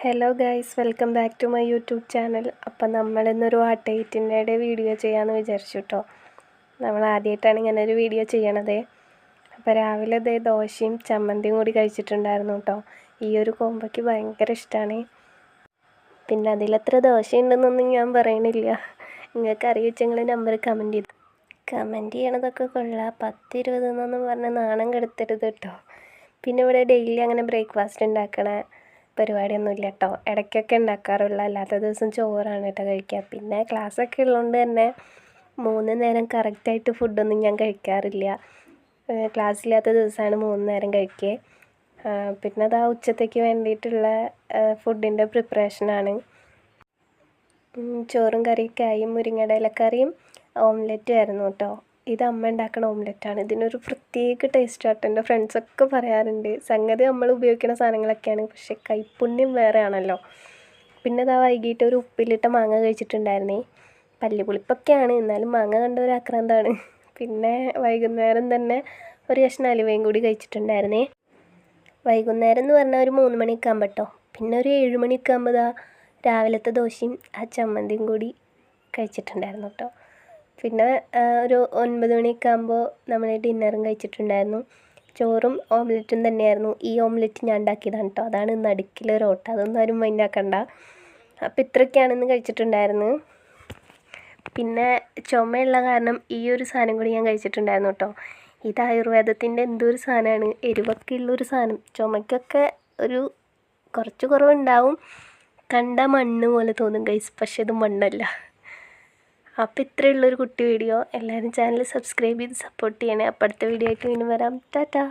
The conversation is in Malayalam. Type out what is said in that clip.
Hello guys, welcome back to my YouTube channel. അപ്പം നമ്മളിന്നൊരു ആട്ടയിറ്റിൻ്റെ വീഡിയോ ചെയ്യാമെന്ന് വിചാരിച്ചു കേട്ടോ. നമ്മൾ ആദ്യമായിട്ടാണ് ഇങ്ങനെ ഒരു വീഡിയോ ചെയ്യണത്. അപ്പോൾ രാവിലെ ദോശയും ചമ്മന്തിയും കൂടി കഴിച്ചിട്ടുണ്ടായിരുന്നു കേട്ടോ. ഈ ഒരു കോമ്പയ്ക്ക് ഭയങ്കര ഇഷ്ടമാണ്. പിന്നെ അതിലെത്ര ദോശ ഉണ്ടെന്നൊന്നും ഞാൻ പറയണില്ല. നിങ്ങൾക്ക് അറിയിച്ചെങ്കിൽ നമ്പർ കമൻറ്റ് ചെയ്യണതൊക്കെ കൊള്ളാം. 10-20 എന്നൊന്നും പറഞ്ഞ് നാണം കെടുത്തരുത് കേട്ടോ. പിന്നെ ഇവിടെ ഡെയിലി അങ്ങനെ ബ്രേക്ക്ഫാസ്റ്റ് ഉണ്ടാക്കണ പരിപാടിയൊന്നുമില്ല കേട്ടോ. ഇടയ്ക്കൊക്കെ ഉണ്ടാക്കാറുള്ളൂ, അല്ലാത്ത ദിവസം ചോറാണ് കേട്ടോ കഴിക്കുക. പിന്നെ ക്ലാസ്സൊക്കെ ഉള്ളതുകൊണ്ട് തന്നെ 3 നേരം കറക്റ്റായിട്ട് ഫുഡൊന്നും ഞാൻ കഴിക്കാറില്ല. ക്ലാസ്സില്ലാത്ത ദിവസമാണ് 3 നേരം കഴിക്കുക. പിന്നെ അതാ ഉച്ചത്തേക്ക് വേണ്ടിയിട്ടുള്ള ഫുഡിൻ്റെ പ്രിപ്പറേഷനാണ്. ചോറും കറിയൊക്കെ ആയി. മുരിങ്ങയുടെ ഇലക്കറിയും ഓംലെറ്റും ആയിരുന്നു കേട്ടോ. ഇത് അമ്മ ഉണ്ടാക്കുന്ന ഓംലെറ്റാണ്. ഇതിനൊരു പ്രത്യേക ടേസ്റ്റ് ആട്ടോ. എൻ്റെ ഫ്രണ്ട്സൊക്കെ പറയാറുണ്ട്. സംഗതി നമ്മൾ ഉപയോഗിക്കുന്ന സാധനങ്ങളൊക്കെയാണ്, പക്ഷേ കൈപ്പുണ്യം വേറെ ആണല്ലോ. പിന്നെ ഇതാ വൈകിട്ട് ഒരു ഉപ്പിലിട്ട മാങ്ങ കഴിച്ചിട്ടുണ്ടായിരുന്നേ. പല്ലിപ്പുളിപ്പൊക്കെയാണ്, എന്നാലും മാങ്ങ കണ്ട ഒരു ആക്രാന്തമാണ്. പിന്നെ വൈകുന്നേരം തന്നെ ഒരു കഷ്ണം അലുവയും കൂടി കഴിച്ചിട്ടുണ്ടായിരുന്നേ. വൈകുന്നേരം എന്ന് പറഞ്ഞാൽ ഒരു 3 മണിയൊക്കെ ആകുമ്പോൾ കേട്ടോ. പിന്നെ ഒരു 7 മണിയൊക്കെ ആകുമ്പോൾ രാവിലത്തെ ദോശയും ആ ചമ്മന്തിയും കൂടി കഴിച്ചിട്ടുണ്ടായിരുന്നു കേട്ടോ. പിന്നെ ഒരു 9 മണിയൊക്കെ ആകുമ്പോൾ നമ്മൾ ഡിന്നറും കഴിച്ചിട്ടുണ്ടായിരുന്നു. ചോറും ഓംലെറ്റും തന്നെയായിരുന്നു. ഈ ഓംലെറ്റ് ഞാൻ ഉണ്ടാക്കിയതാണ് കേട്ടോ. അതാണ് നടുക്കിലൊരു ഓട്ട. അതൊന്നും ആരും മൈൻഡാക്കണ്ട. അപ്പോൾ ഇത്രയൊക്കെയാണെന്ന് കഴിച്ചിട്ടുണ്ടായിരുന്നു. പിന്നെ ചുമയുള്ള കാരണം ഈ ഒരു സാധനം കൂടി ഞാൻ കഴിച്ചിട്ടുണ്ടായിരുന്നു കേട്ടോ. ഇത് ആയുർവേദത്തിൻ്റെ എന്തൊരു സാധനമാണ്, എരിവൊക്കെ ഉള്ളൊരു സാധനം. ചുമയ്ക്കൊക്കെ ഒരു കുറച്ച് കുറവുണ്ടാവും. കണ്ട മണ്ണ് പോലെ തോന്നും ഗൈസ്, പക്ഷെ ഇത് മണ്ണല്ല. അപ്പോൾ ഇത്രയുള്ളൊരു കുട്ടി വീഡിയോ. എല്ലാവരും ചാനൽ സബ്സ്ക്രൈബ് ചെയ്ത് സപ്പോർട്ട് ചെയ്യണേ. അപ്പോൾ അടുത്ത വീഡിയോ ആയിട്ട് വീണ്ടും വരാം. ടാറ്റാ.